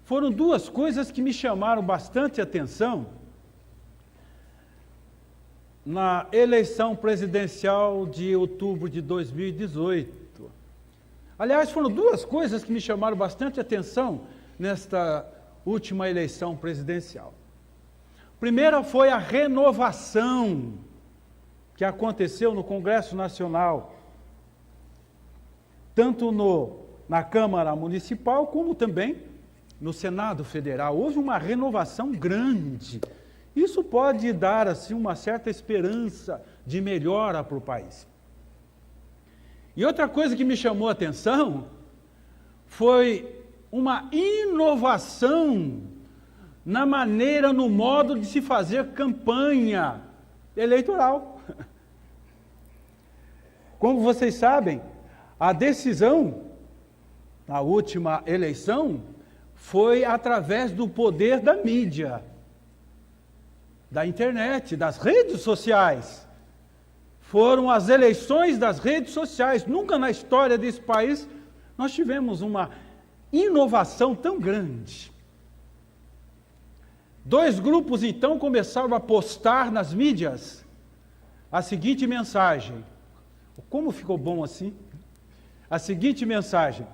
foram duas coisas que me chamaram bastante atenção na eleição presidencial de outubro de 2018. Aliás, foram duas coisas que me chamaram bastante atenção nesta última eleição presidencial. A primeira foi a renovação que aconteceu no Congresso Nacional, tanto na Câmara Municipal como também no Senado Federal. Houve uma renovação grande. Isso pode dar assim uma certa esperança de melhora para o país. E outra coisa que me chamou a atenção foi uma inovação na maneira, no modo de se fazer campanha eleitoral. Como vocês sabem, a decisão na última eleição foi através do poder da mídia, da internet, das redes sociais. Foram as eleições das redes sociais. Nunca na história desse país nós tivemos uma inovação tão grande. Dois grupos então começaram a postar nas mídias a seguinte mensagem. Como ficou bom assim? A seguinte mensagem.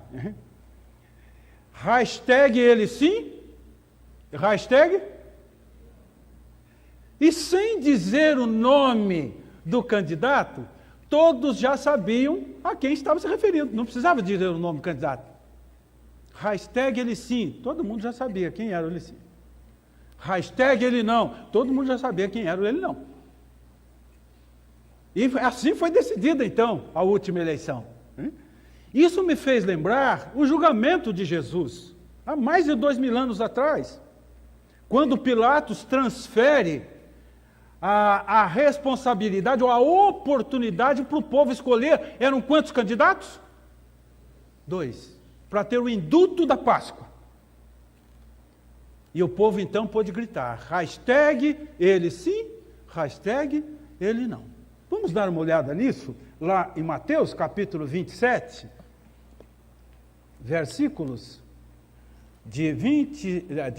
Hashtag ele sim. Hashtag. E sem dizer o nome do candidato, todos já sabiam a quem estava se referindo. Não precisava dizer o nome do candidato. Hashtag ele sim. Todo mundo já sabia quem era o ele sim. Hashtag ele não. Todo mundo já sabia quem era o ele não. E assim foi decidida, então, a última eleição. Isso me fez lembrar o julgamento de Jesus, há mais de 2000 anos atrás, quando Pilatos transfere a responsabilidade ou a oportunidade para o povo escolher. Eram quantos candidatos? 2, para ter o indulto da Páscoa. E o povo então pôde gritar, hashtag ele sim, hashtag ele não. Vamos dar uma olhada nisso, lá em Mateus capítulo 27, versículos de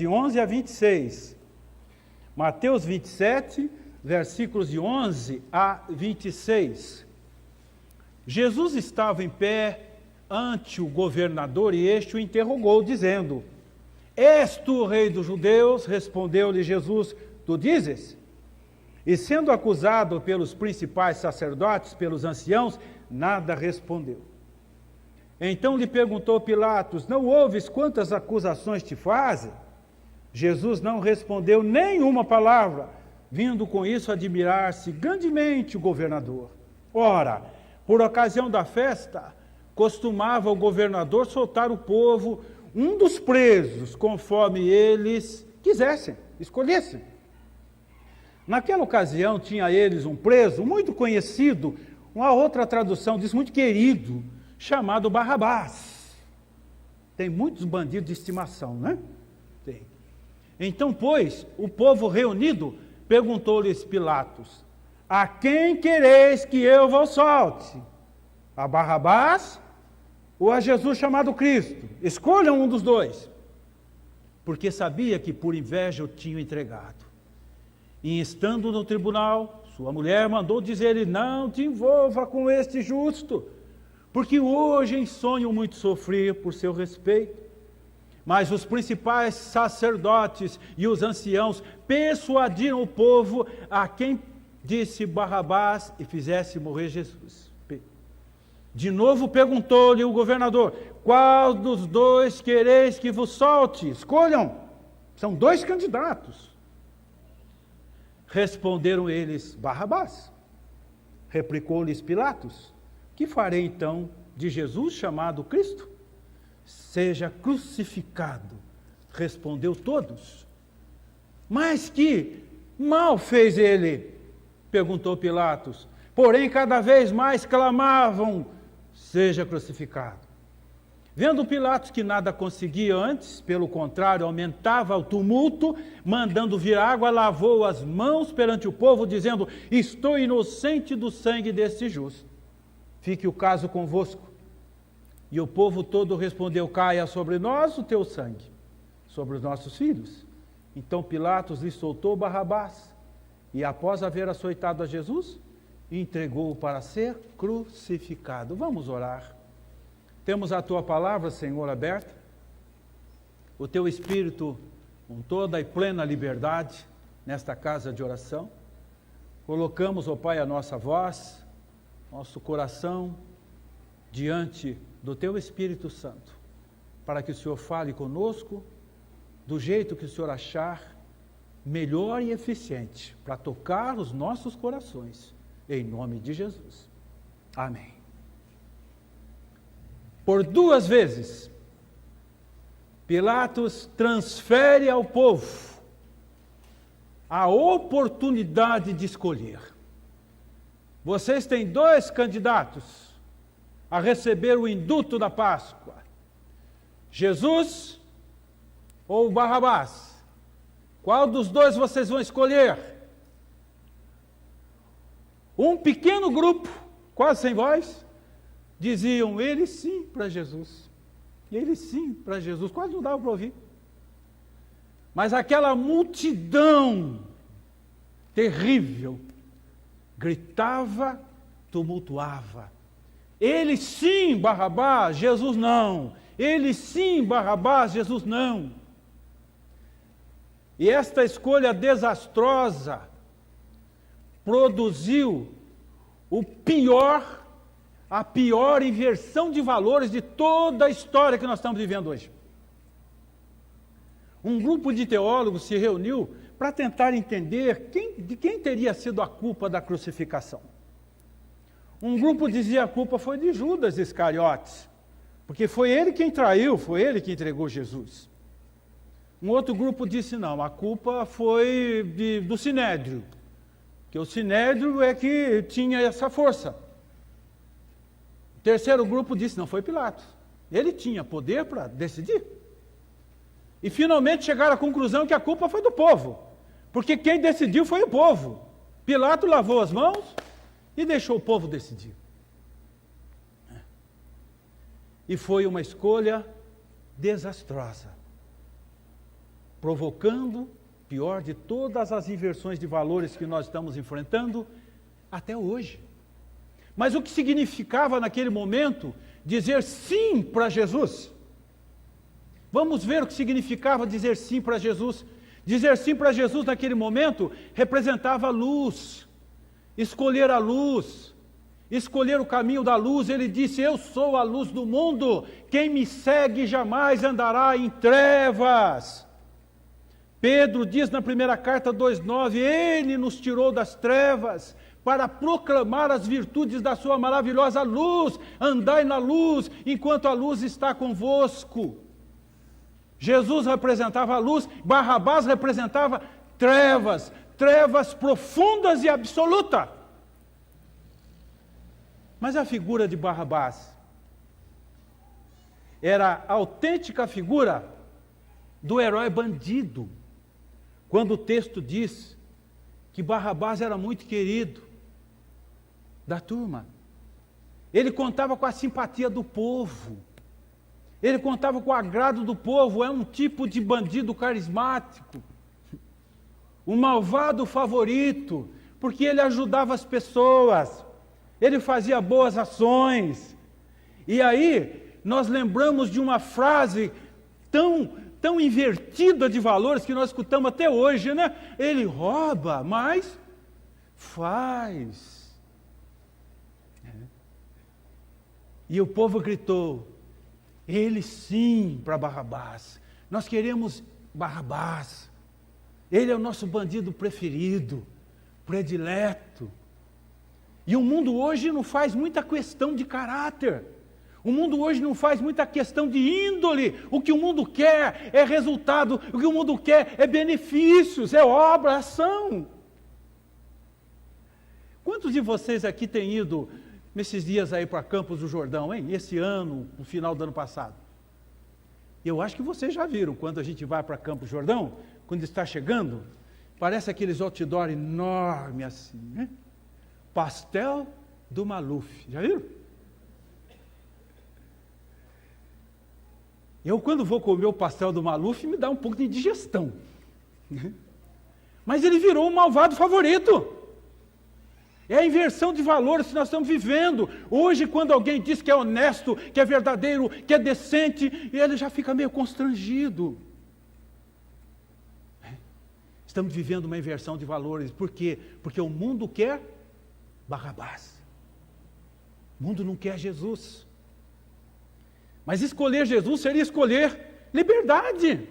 11 a 26. Mateus 27, versículos de 11 a 26. Jesus estava em pé ante o governador e este o interrogou, dizendo, és tu o rei dos judeus? Respondeu-lhe Jesus, tu dizes? E sendo acusado pelos principais sacerdotes, pelos anciãos, nada respondeu. Então lhe perguntou Pilatos, não ouves quantas acusações te fazem? Jesus não respondeu nenhuma palavra, vindo com isso admirar-se grandemente o governador. Ora, por ocasião da festa, costumava o governador soltar o povo, um dos presos, conforme eles quisessem, escolhessem. Naquela ocasião tinha eles um preso muito conhecido, uma outra tradução diz muito querido, chamado Barrabás. Tem muitos bandidos de estimação, né? Tem. Então, pois, o povo reunido perguntou-lhes Pilatos, a quem quereis que eu vos solte? A Barrabás ou a Jesus chamado Cristo? Escolham um dos dois. Porque sabia que por inveja o tinham entregado. E estando no tribunal, sua mulher mandou dizer-lhe, não te envolva com este justo, porque hoje em sonho muito sofri por seu respeito. Mas os principais sacerdotes e os anciãos persuadiram o povo a quem disse Barrabás e fizesse morrer Jesus. De novo perguntou-lhe o governador, qual dos dois quereis que vos solte? Escolham, são 2 candidatos. Responderam eles, Barrabás. Replicou-lhes Pilatos, que farei então de Jesus chamado Cristo? Seja crucificado. Respondeu todos. Mas que mal fez ele? Perguntou Pilatos. Porém, cada vez mais clamavam, seja crucificado. Vendo Pilatos que nada conseguia antes, pelo contrário, aumentava o tumulto, mandando vir água, lavou as mãos perante o povo, dizendo, estou inocente do sangue deste justo. Fique o caso convosco. E o povo todo respondeu, caia sobre nós o teu sangue. sobre os nossos filhos. Então Pilatos lhe soltou Barrabás, e após haver açoitado a Jesus, entregou-o para ser crucificado. Vamos orar. Temos a Tua palavra, Senhor, aberta, o Teu Espírito com toda e plena liberdade nesta casa de oração. Colocamos, ó Pai, a nossa voz, nosso coração diante do Teu Espírito Santo, para que o Senhor fale conosco do jeito que o Senhor achar melhor e eficiente, para tocar os nossos corações, em nome de Jesus. Amém. Por 2 vezes, Pilatos transfere ao povo a oportunidade de escolher. Vocês têm 2 candidatos a receber o indulto da Páscoa: Jesus ou Barrabás. Qual dos 2 vocês vão escolher? Um pequeno grupo, quase sem voz, diziam: ele sim para Jesus. Ele sim para Jesus. Quase não dava para ouvir. Mas aquela multidão terrível gritava, tumultuava: ele sim, Barrabás, Jesus não. Ele sim, Barrabás, Jesus não. E esta escolha desastrosa produziu a pior inversão de valores de toda a história que nós estamos vivendo hoje. Um grupo de teólogos se reuniu para tentar entender de quem teria sido a culpa da crucificação. Um grupo dizia a culpa foi de Judas Iscariotes, porque foi ele quem traiu, foi ele que entregou Jesus. Um outro grupo disse não, a culpa foi do Sinédrio, que o Sinédrio é que tinha essa força. O terceiro grupo disse não, foi Pilatos, ele tinha poder para decidir. E finalmente chegaram à conclusão que a culpa foi do povo, porque quem decidiu foi o povo. Pilatos lavou as mãos e deixou o povo decidir. E foi uma escolha desastrosa, provocando pior de todas as inversões de valores que nós estamos enfrentando até hoje. Mas o que significava naquele momento dizer sim para Jesus? Vamos ver o que significava dizer sim para Jesus. Dizer sim para Jesus naquele momento representava a luz, escolher a luz, escolher o caminho da luz. Ele disse: eu sou a luz do mundo, quem me segue jamais andará em trevas. Pedro diz na primeira carta 2,9, ele nos tirou das trevas para proclamar as virtudes da sua maravilhosa luz. Andai na luz, enquanto a luz está convosco. Jesus representava a luz, Barrabás representava trevas, trevas profundas e absolutas. Mas a figura de Barrabás era a autêntica figura do herói bandido. Quando o texto diz que Barrabás era muito querido da turma, ele contava com a simpatia do povo, ele contava com o agrado do povo. É um tipo de bandido carismático, um malvado favorito, porque ele ajudava as pessoas, ele fazia boas ações. E aí nós lembramos de uma frase tão invertida de valores que nós escutamos até hoje, né? Ele rouba, mas faz. E o povo gritou: ele sim para Barrabás. Nós queremos Barrabás. Ele é o nosso bandido preferido, predileto. E o mundo hoje não faz muita questão de caráter. O mundo hoje não faz muita questão de índole. O que o mundo quer é resultado, o que o mundo quer é benefícios, é obra, ação. Quantos de vocês aqui têm ido nesses dias aí para Campos do Jordão, hein? Esse ano, no final do ano passado? Eu acho que vocês já viram, quando a gente vai para Campos do Jordão, quando está chegando, parece aqueles outdoor enormes assim, né? Pastel do Maluf, já viram? Eu, quando vou comer o pastel do Maluf, me dá um pouco de indigestão. Mas ele virou um malvado favorito. É a inversão de valores que nós estamos vivendo. Hoje, quando alguém diz que é honesto, que é verdadeiro, que é decente, ele já fica meio constrangido. Estamos vivendo uma inversão de valores. Por quê? Porque o mundo quer Barrabás. O mundo não quer Jesus. Mas escolher Jesus seria escolher liberdade.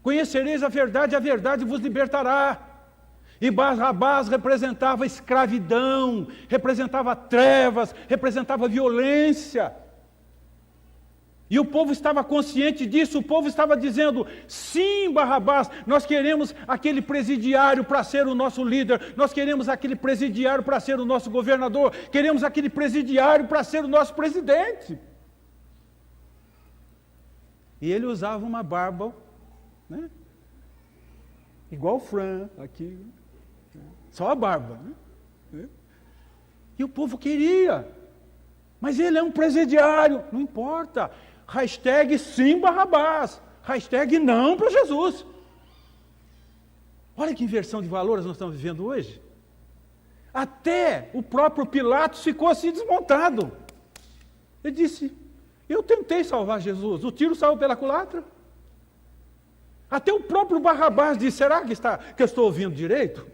Conhecereis a verdade vos libertará. E Barrabás representava escravidão, representava trevas, representava violência. E o povo estava consciente disso, o povo estava dizendo, sim, Barrabás, nós queremos aquele presidiário para ser o nosso líder, nós queremos aquele presidiário para ser o nosso governador, queremos aquele presidiário para ser o nosso presidente. E ele usava uma barba, né? Igual o Fran, aqui, só a barba, né? E o povo queria, mas ele é um presidiário, não importa, hashtag sim Barrabás, hashtag não para Jesus. Olha que inversão de valores nós estamos vivendo hoje. Até o próprio Pilatos ficou assim desmontado. Ele disse, eu tentei salvar Jesus, o tiro saiu pela culatra. Até o próprio Barrabás disse, será que eu estou ouvindo direito?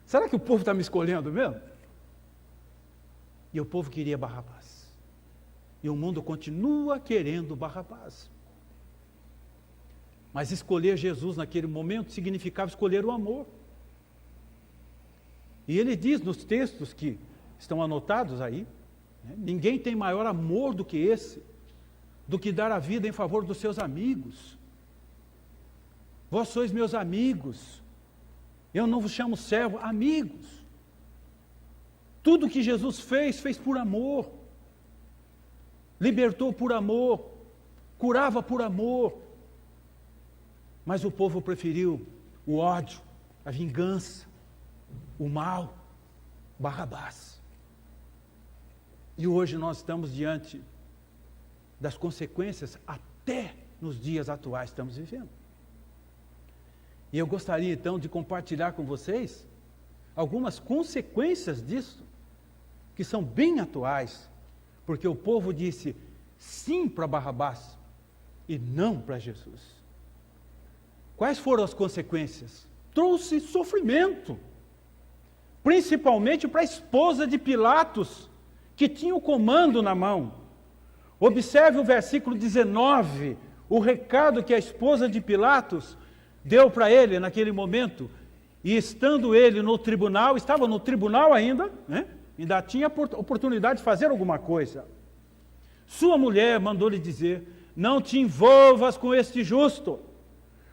Será que o povo está me escolhendo mesmo? E o povo queria Barrabás. E o mundo continua querendo Barrabás. Mas escolher Jesus naquele momento significava escolher o amor. E ele diz nos textos que estão anotados aí, né, ninguém tem maior amor do que esse, do que dar a vida em favor dos seus amigos. Vós sois meus amigos, eu não vos chamo servo, amigos. Tudo que Jesus fez por amor, libertou por amor, curava por amor, mas o povo preferiu o ódio, a vingança, o mal, Barrabás. E hoje nós estamos diante das consequências, até nos dias atuais estamos vivendo. E eu gostaria então de compartilhar com vocês algumas consequências disso, que são bem atuais, porque o povo disse sim para Barrabás e não para Jesus. Quais foram as consequências? Trouxe sofrimento, principalmente para a esposa de Pilatos, que tinha o comando na mão. Observe o versículo 19, o recado que a esposa de Pilatos deu para ele naquele momento, e estando ele no tribunal, estava no tribunal ainda, né? Ainda tinha oportunidade de fazer alguma coisa. Sua mulher mandou-lhe dizer, não te envolvas com este justo,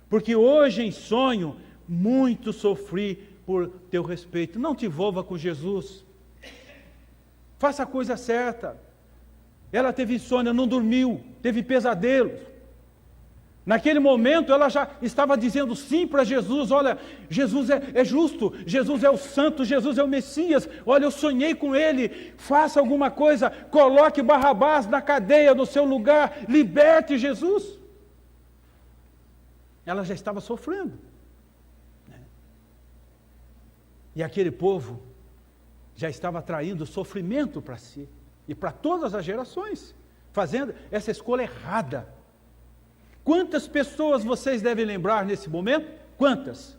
porque hoje em sonho muito sofri por teu respeito. Não te envolva com Jesus, faça a coisa certa. Ela teve insônia, não dormiu, teve pesadelos. Naquele momento ela já estava dizendo sim para Jesus, olha, Jesus é justo, Jesus é o santo, Jesus é o Messias, olha, eu sonhei com ele, faça alguma coisa, coloque Barrabás na cadeia no seu lugar, liberte Jesus. Ela já estava sofrendo. E aquele povo já estava traindo sofrimento para si, e para todas as gerações, fazendo essa escolha errada. Quantas pessoas vocês devem lembrar nesse momento? Quantas?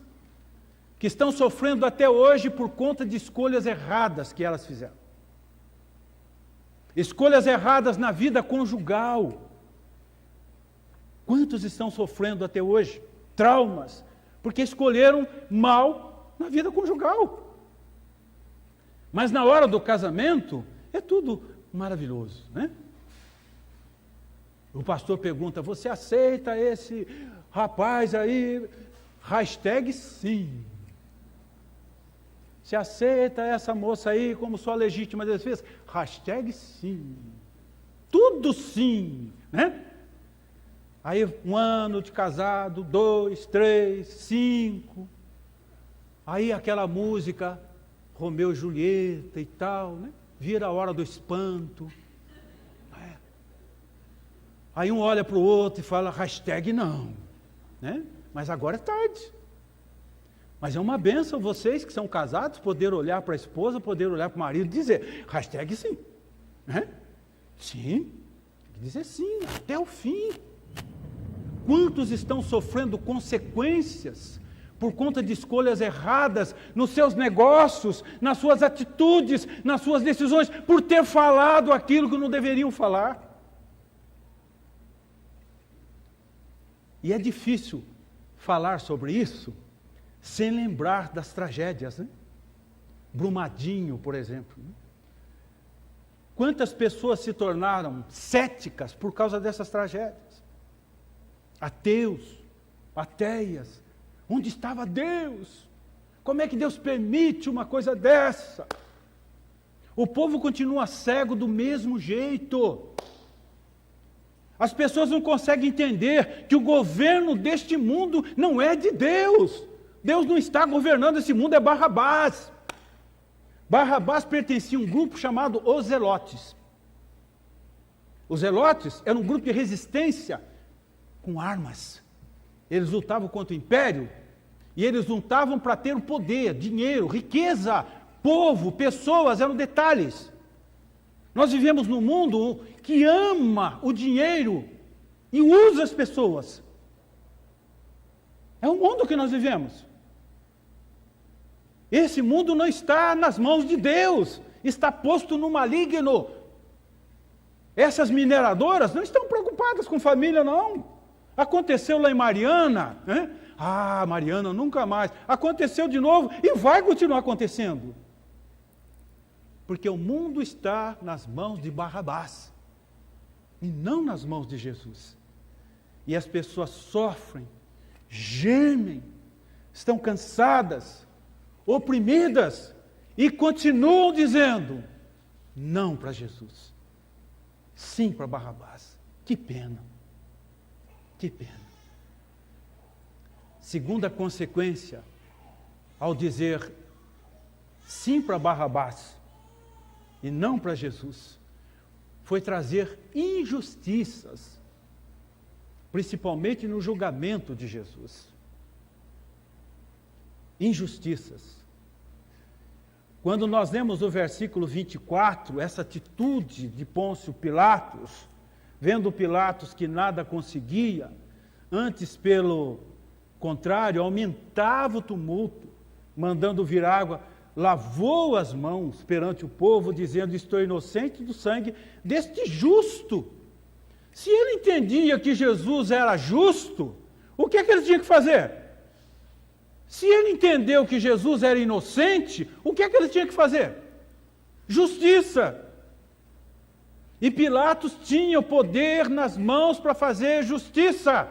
Que estão sofrendo até hoje por conta de escolhas erradas que elas fizeram. Escolhas erradas na vida conjugal. Quantos estão sofrendo até hoje? Traumas, porque escolheram mal na vida conjugal. Mas na hora do casamento, é tudo maravilhoso, né? O pastor pergunta, você aceita esse rapaz aí? Hashtag sim. Você aceita essa moça aí como sua legítima defesa? Hashtag sim. Tudo sim, né? Aí 1 ano de casado, 2, 3, 5. Aí aquela música, Romeu e Julieta e tal, né? Vira a hora do espanto. Aí um olha para o outro e fala, hashtag não, né? Mas agora é tarde. Mas é uma bênção vocês que são casados, poder olhar para a esposa, poder olhar para o marido e dizer, hashtag sim. Né? Sim, tem que dizer sim, até o fim. Quantos estão sofrendo consequências por conta de escolhas erradas nos seus negócios, nas suas atitudes, nas suas decisões, por ter falado aquilo que não deveriam falar? E é difícil falar sobre isso sem lembrar das tragédias, né? Brumadinho, por exemplo. Né? Quantas pessoas se tornaram céticas por causa dessas tragédias? Ateus, ateias. Onde estava Deus? Como é que Deus permite uma coisa dessa? O povo continua cego do mesmo jeito. As pessoas não conseguem entender que o governo deste mundo não é de Deus. Deus não está governando esse mundo, é Barrabás. Barrabás pertencia a um grupo chamado Os Zelotes. Os Zelotes eram um grupo de resistência com armas. Eles lutavam contra o império e eles lutavam para ter o poder, dinheiro, riqueza, povo, pessoas, eram detalhes. Nós vivemos num mundo que ama o dinheiro e usa as pessoas. É o mundo que nós vivemos. Esse mundo não está nas mãos de Deus, está posto no maligno. Essas mineradoras não estão preocupadas com família, não. Aconteceu lá em Mariana, né? Ah, Mariana, nunca mais. Aconteceu de novo e vai continuar acontecendo. Porque o mundo está nas mãos de Barrabás e não nas mãos de Jesus. E as pessoas sofrem, gemem, estão cansadas, oprimidas e continuam dizendo não para Jesus, sim para Barrabás. Que pena, que pena. Segunda consequência, ao dizer sim para Barrabás e não para Jesus, foi trazer injustiças, principalmente no julgamento de Jesus. Injustiças. Quando nós lemos o versículo 24, essa atitude de Pôncio Pilatos, vendo Pilatos que nada conseguia, antes pelo contrário, aumentava o tumulto, mandando vir água, lavou as mãos perante o povo, dizendo, estou inocente do sangue deste justo. Se ele entendia que Jesus era justo, o que é que ele tinha que fazer? Se ele entendeu que Jesus era inocente, o que é que ele tinha que fazer? Justiça. E Pilatos tinha o poder nas mãos para fazer justiça.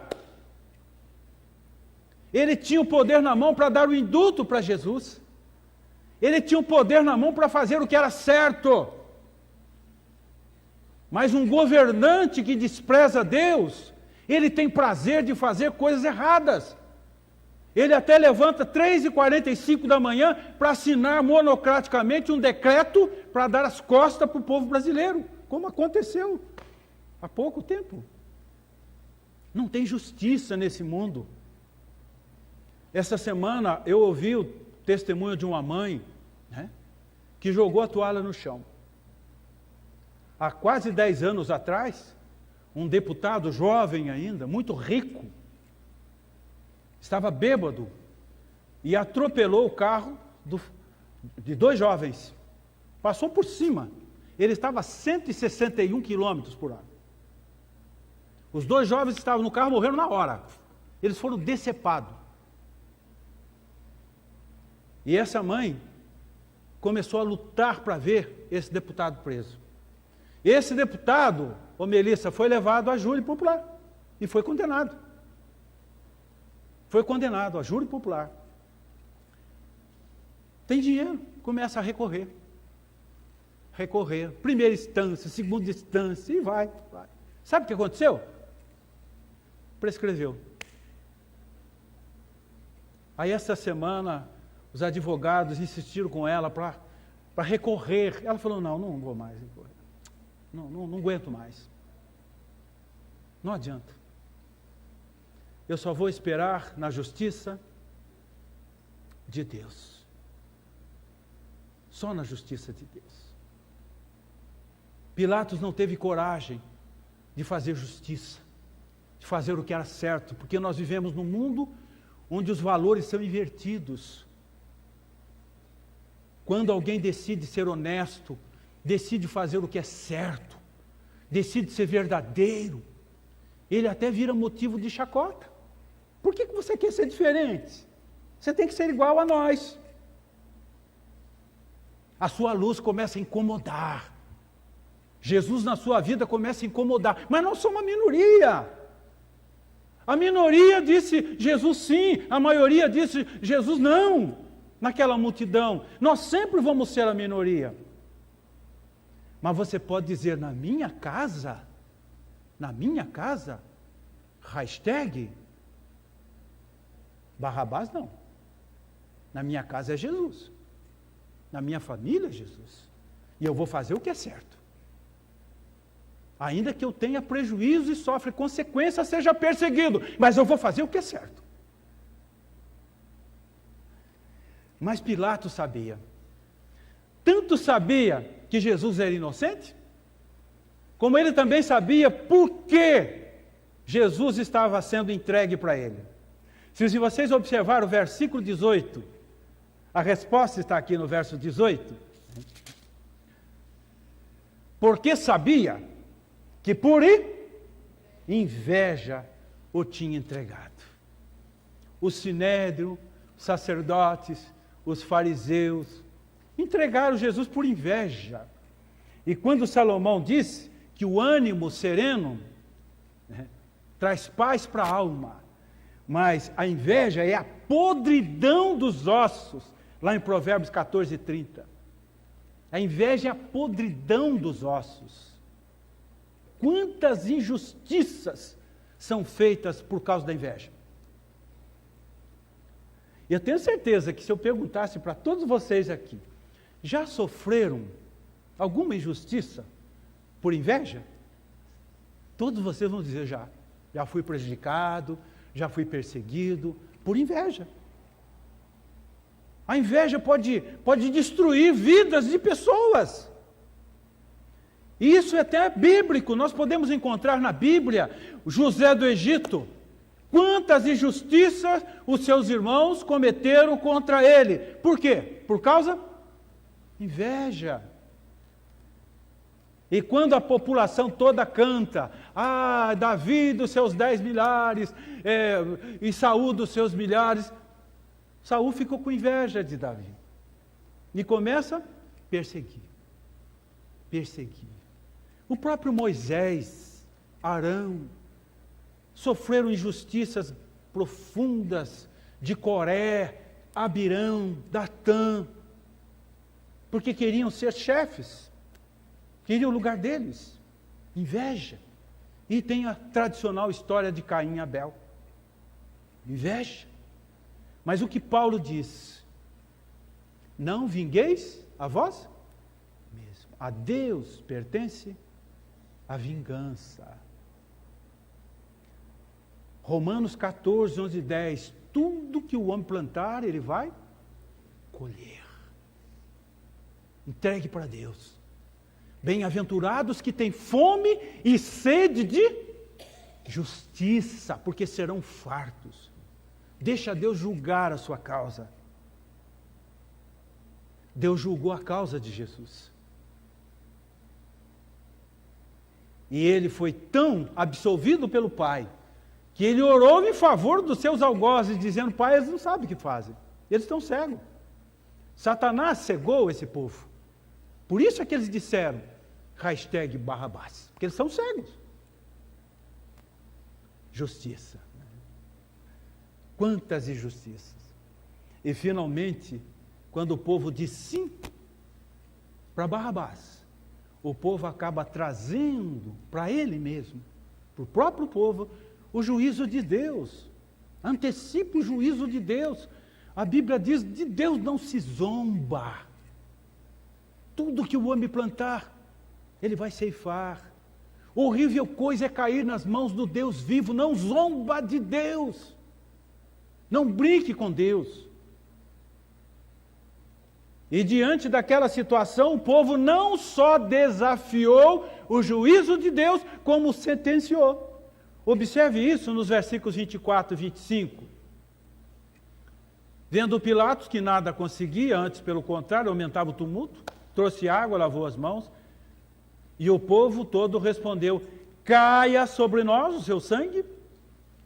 Ele tinha o poder na mão para dar o indulto para Jesus. Ele tinha o poder na mão para fazer o que era certo. Mas um governante que despreza Deus, ele tem prazer de fazer coisas erradas. Ele até levanta 3h45 da manhã para assinar monocraticamente um decreto para dar as costas para o povo brasileiro, como aconteceu há pouco tempo. Não tem justiça nesse mundo. Essa semana eu ouvi o testemunho de uma mãe, né, que jogou a toalha no chão. Há quase 10 anos atrás, um deputado jovem ainda, muito rico, estava bêbado e atropelou o carro de 2 jovens. Passou por cima. Ele estava a 161 km por hora. Os 2 jovens que estavam no carro morreram na hora. Eles foram decepados. E essa mãe começou a lutar para ver esse deputado preso. Esse deputado, ô Melissa, foi levado a júri popular e foi condenado. Foi condenado a júri popular. Tem dinheiro, começa a recorrer. Recorrer, primeira instância, segunda instância, e vai. Sabe o que aconteceu? Prescreveu. Aí essa semana, os advogados insistiram com ela para recorrer. Ela falou, não vou mais recorrer. Não aguento mais. Não adianta. Eu só vou esperar na justiça de Deus. Só na justiça de Deus. Pilatos não teve coragem de fazer justiça, de fazer o que era certo, porque nós vivemos num mundo onde os valores são invertidos. Quando alguém decide ser honesto, decide fazer o que é certo, decide ser verdadeiro, ele até vira motivo de chacota. Por que você quer ser diferente? Você tem que ser igual a nós. A sua luz começa a incomodar. Jesus na sua vida começa a incomodar. Mas nós somos uma minoria. A minoria disse Jesus sim, a maioria disse Jesus não. Naquela multidão. Nós sempre vamos ser a minoria. Mas você pode dizer, na minha casa, hashtag, Barrabás não. Na minha casa é Jesus. Na minha família é Jesus. E eu vou fazer o que é certo. Ainda que eu tenha prejuízo e sofre consequências, seja perseguido. Mas eu vou fazer o que é certo. Mas Pilatos sabia. Tanto sabia que Jesus era inocente, como ele também sabia por que Jesus estava sendo entregue para ele. Se vocês observarem o versículo 18, a resposta está aqui no verso 18. Porque sabia que por inveja o tinha entregado. O sinédrio, os sacerdotes, os fariseus, entregaram Jesus por inveja. E quando Salomão disse que o ânimo sereno traz paz para a alma, mas a inveja é a podridão dos ossos, lá em Provérbios 14:30. A inveja é a podridão dos ossos. Quantas injustiças são feitas por causa da inveja? Eu tenho certeza que se eu perguntasse para todos vocês aqui, já sofreram alguma injustiça por inveja? Todos vocês vão dizer já fui prejudicado, já fui perseguido por inveja. A inveja pode destruir vidas de pessoas. E isso é até bíblico, nós podemos encontrar na Bíblia José do Egito. Quantas injustiças os seus irmãos cometeram contra ele. Por quê? Por causa? Inveja. E quando a população toda canta, Davi dos seus 10 milhares, e Saul dos seus milhares, Saul ficou com inveja de Davi. E começa a perseguir. O próprio Moisés, Arão, sofreram injustiças profundas de Coré, Abirão, Datã, porque queriam ser chefes, queriam o lugar deles. Inveja. E tem a tradicional história de Caim e Abel. Inveja. Mas o que Paulo diz? Não vingueis a vós mesmo. A Deus pertence a vingança. Romanos 14, 11 e 10. Tudo que o homem plantar, ele vai colher. Entregue para Deus. Bem-aventurados que têm fome e sede de justiça, porque serão fartos. Deixa Deus julgar a sua causa. Deus julgou a causa de Jesus. E ele foi tão absolvido pelo Pai, que ele orou em favor dos seus algozes, dizendo, Pai, eles não sabem o que fazem. Eles estão cegos. Satanás cegou esse povo. Por isso é que eles disseram, hashtag Barrabás, porque eles são cegos. Justiça. Quantas injustiças. E finalmente, quando o povo diz sim para Barrabás, o povo acaba trazendo para ele mesmo, para o próprio povo, o juízo de Deus. Antecipa o juízo de Deus. A Bíblia diz, de Deus não se zomba. Tudo que o homem plantar, ele vai ceifar. Horrível coisa é cair nas mãos do Deus vivo. Não zomba de Deus. Não brinque com Deus. E diante daquela situação, o povo não só desafiou o juízo de Deus, como sentenciou. Observe isso nos versículos 24 e 25. Vendo Pilatos que nada conseguia, antes pelo contrário, aumentava o tumulto, trouxe água, lavou as mãos, e o povo todo respondeu: caia sobre nós o seu sangue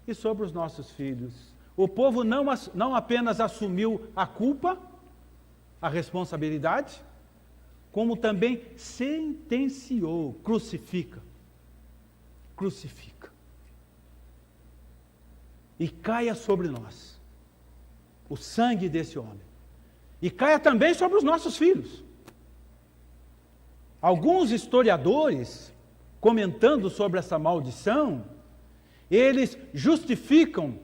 e sobre os nossos filhos. O povo não apenas assumiu a culpa, a responsabilidade, como também sentenciou: crucifica, crucifica. E caia sobre nós o sangue desse homem. E caia também sobre os nossos filhos. Alguns historiadores, comentando sobre essa maldição, eles justificam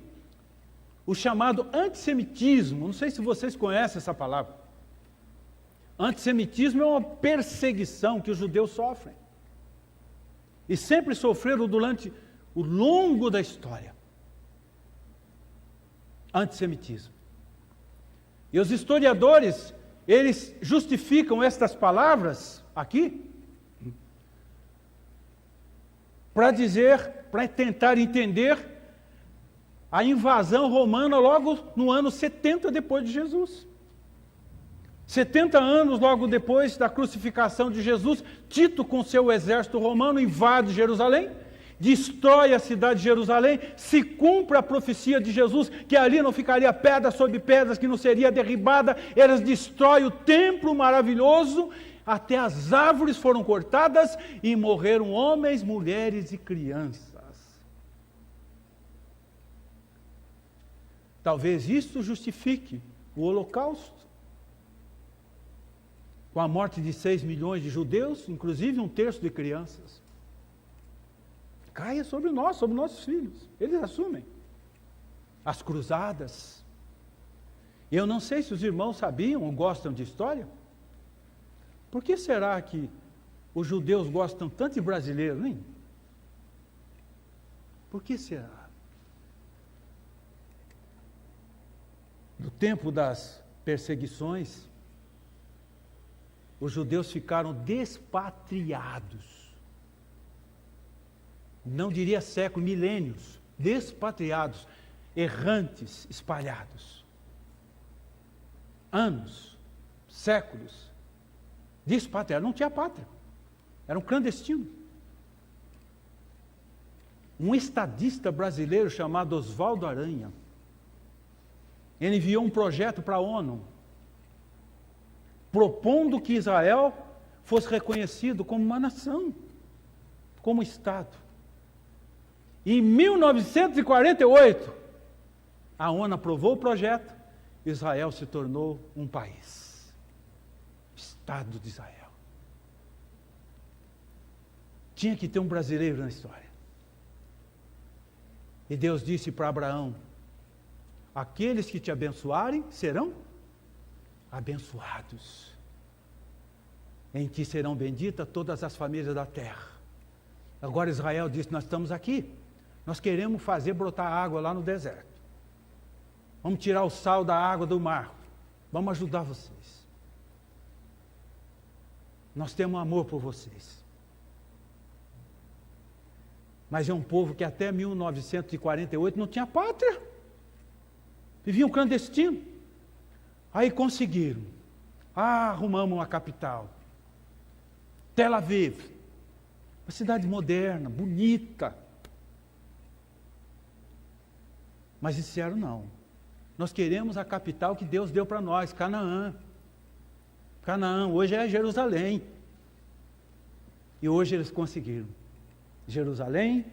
o chamado antissemitismo. Não sei se vocês conhecem essa palavra. Antissemitismo é uma perseguição que os judeus sofrem. E sempre sofreram durante o longo da história. Antissemitismo. E os historiadores, eles justificam estas palavras aqui para tentar entender a invasão romana logo no ano 70 depois de Jesus. 70 anos logo depois da crucificação de Jesus, Tito com seu exército romano invade Jerusalém, destrói a cidade de Jerusalém, se cumpre a profecia de Jesus, que ali não ficaria pedra sobre pedras, que não seria derribada, eles destroem o templo maravilhoso, até as árvores foram cortadas e morreram homens, mulheres e crianças. Talvez isso justifique o Holocausto, com a morte de 6 milhões de judeus, inclusive 1/3 de crianças. Caia sobre nós, sobre nossos filhos. Eles assumem. As cruzadas. Eu não sei se os irmãos sabiam ou gostam de história. Por que será que os judeus gostam tanto de brasileiro, hein? Por que será? No tempo das perseguições, os judeus ficaram despatriados. Não diria séculos, milênios, despatriados, errantes, espalhados. Anos, séculos, despatriados, não tinha pátria, era um clandestino. Um estadista brasileiro chamado Oswaldo Aranha, ele enviou um projeto para a ONU, propondo que Israel fosse reconhecido como uma nação, como Estado. Em 1948, a ONU aprovou o projeto, Israel se tornou um país, Estado de Israel. Tinha que ter um brasileiro na história. E Deus disse para Abraão: aqueles que te abençoarem serão abençoados. Em ti serão benditas todas as famílias da terra. Agora Israel disse: nós estamos aqui. Nós queremos fazer brotar água lá no deserto. Vamos tirar o sal da água do mar. Vamos ajudar vocês. Nós temos amor por vocês. Mas é um povo que até 1948 não tinha pátria. Viviam clandestino. Aí conseguiram. Arrumamos uma capital. Tel Aviv. Uma cidade moderna, bonita. Mas disseram: não, nós queremos a capital que Deus deu para nós, Canaã. Canaã, hoje é Jerusalém. E hoje eles conseguiram. Jerusalém,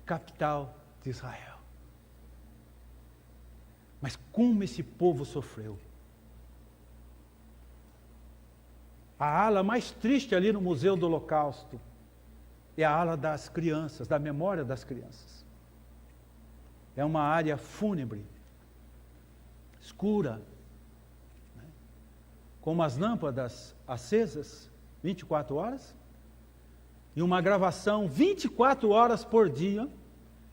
capital de Israel. Mas como esse povo sofreu. A ala mais triste ali no Museu do Holocausto é a ala das crianças, da memória das crianças. É uma área fúnebre, escura, né? Com umas lâmpadas acesas, 24 horas, e uma gravação 24 horas por dia,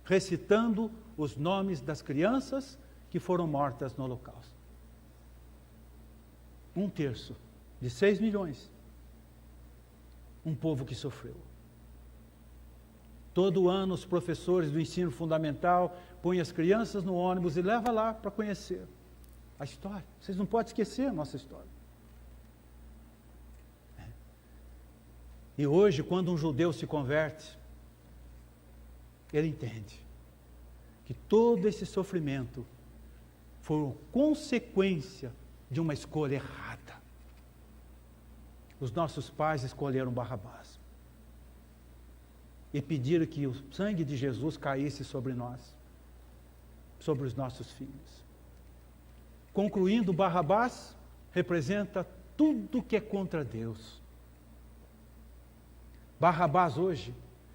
recitando os nomes das crianças que foram mortas no Holocausto. 1/3 de 6 milhões. Um povo que sofreu. Todo ano os professores do ensino fundamental põem as crianças no ônibus e levam lá para conhecer a história. Vocês não podem esquecer a nossa história. E hoje, quando um judeu se converte, ele entende que todo esse sofrimento foi consequência de uma escolha errada. Os nossos pais escolheram Barrabás e pediram que o sangue de Jesus caísse sobre nós, sobre os nossos filhos. Concluindo, Barrabás representa tudo que é contra Deus. Barrabás hoje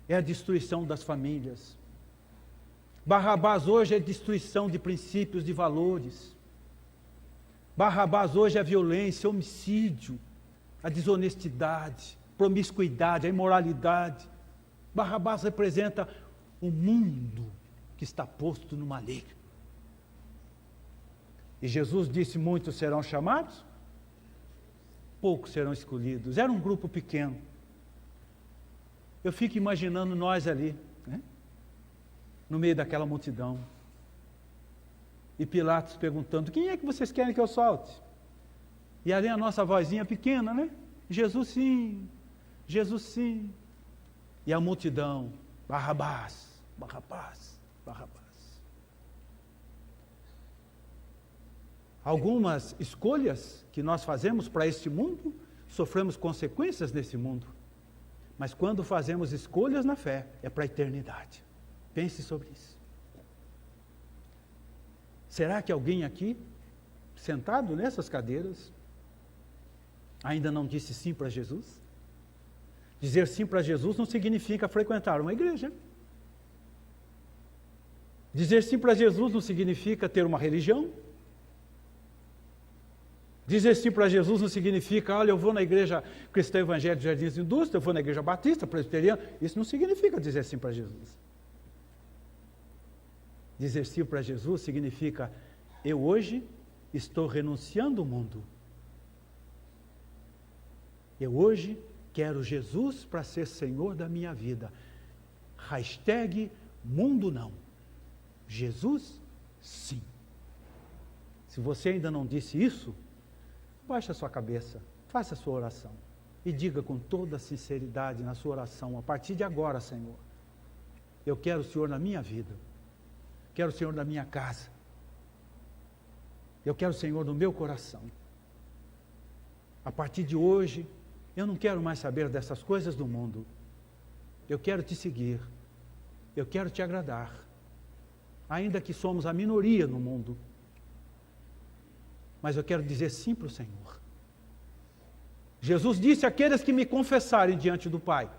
é a destruição das famílias. Barrabás hoje é a destruição de princípios, de valores. Barrabás hoje é a violência, o homicídio, a desonestidade, promiscuidade, a imoralidade. Barrabás representa um mundo que está posto no maligno. E Jesus disse: muitos serão chamados, poucos serão escolhidos. Era um grupo pequeno. Eu fico imaginando nós ali, né? No meio daquela multidão. E Pilatos perguntando: quem é que vocês querem que eu solte? E ali a nossa vozinha pequena, né? Jesus sim, Jesus sim. E a multidão: Barrabás, Barrabás, Barrabás. Algumas escolhas que nós fazemos para este mundo, sofremos consequências nesse mundo. Mas quando fazemos escolhas na fé, é para a eternidade. Pense sobre isso. Será que alguém aqui, sentado nessas cadeiras, ainda não disse sim para Jesus? Dizer sim para Jesus não significa frequentar uma igreja. Dizer sim para Jesus não significa ter uma religião. Dizer sim para Jesus não significa: olha, eu vou na igreja cristã evangélica de Jardins de Indústria, eu vou na igreja batista, presbiteriana. Isso não significa dizer sim para Jesus. Dizer sim para Jesus significa: eu hoje estou renunciando ao mundo. Eu hoje quero Jesus para ser Senhor da minha vida. Hashtag mundo não. Jesus sim. Se você ainda não disse isso, baixe a sua cabeça, faça a sua oração e diga com toda a sinceridade na sua oração: a partir de agora, Senhor, eu quero o Senhor na minha vida, quero o Senhor na minha casa, eu quero o Senhor no meu coração. A partir de hoje, eu não quero mais saber dessas coisas do mundo, eu quero te seguir, eu quero te agradar, ainda que somos a minoria no mundo. Mas eu quero dizer sim para o Senhor. Jesus disse: aqueles que me confessarem diante do Pai,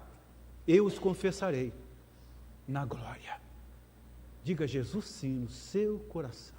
eu os confessarei na glória. Diga Jesus sim no seu coração.